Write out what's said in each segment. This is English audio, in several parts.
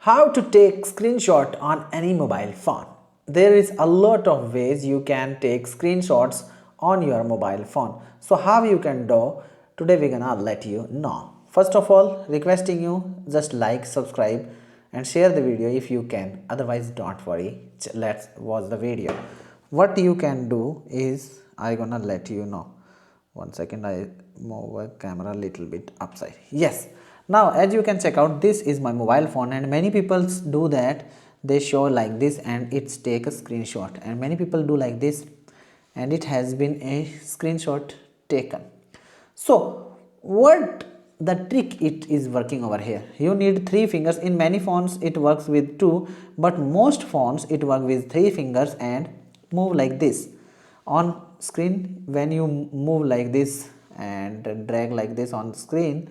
How to take screenshot on any mobile phone. There is a lot of ways you can take screenshots on your mobile phone. So how you can do, today we're gonna let you know. First of all, requesting you just like, subscribe and share the video if you can. Otherwise don't worry, let's watch the video. What you can do is I gonna let you know. One second, I move a camera a little bit upside. Yes, now as you can check out, this is my mobile phone and many people do that. They show like this and it's take a screenshot, and many people do like this and it has been a screenshot taken. So what the trick it is working over here, you need 3 fingers. In many phones it works with 2, but most phones it works with 3 fingers and move like this on screen. When you move like this and drag like this on screen,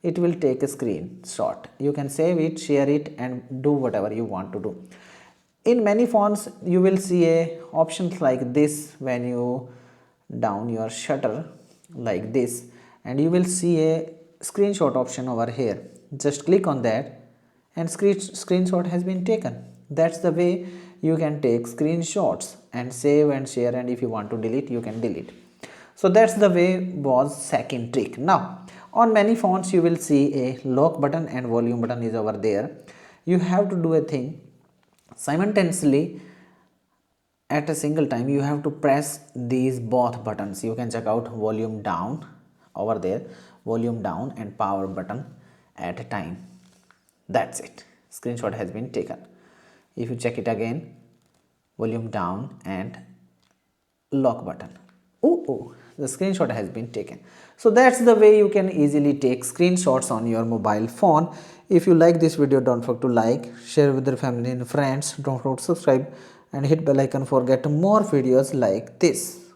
it will take a screenshot. You can save it, share it and do whatever you want to do. In many phones you will see a options like this. When you down your shutter like this, and you will see a screenshot option over here. Just click on that and screenshot has been taken. That's the way you can take screenshots and save and share, and if you want to delete you can delete. So that's the way was second trick. Now on many phones you will see a lock button and volume button is over there. You have to do a thing simultaneously. At a single time you have to press these both buttons. You can check out volume down over there, volume down and power button at a time. That's it, screenshot has been taken. If you check it again, volume down and lock button, the screenshot has been taken. So that's the way you can easily take screenshots on your mobile phone. If you like this video, don't forget to like, share with your family and friends, don't forget to subscribe and hit bell icon for get more videos like this.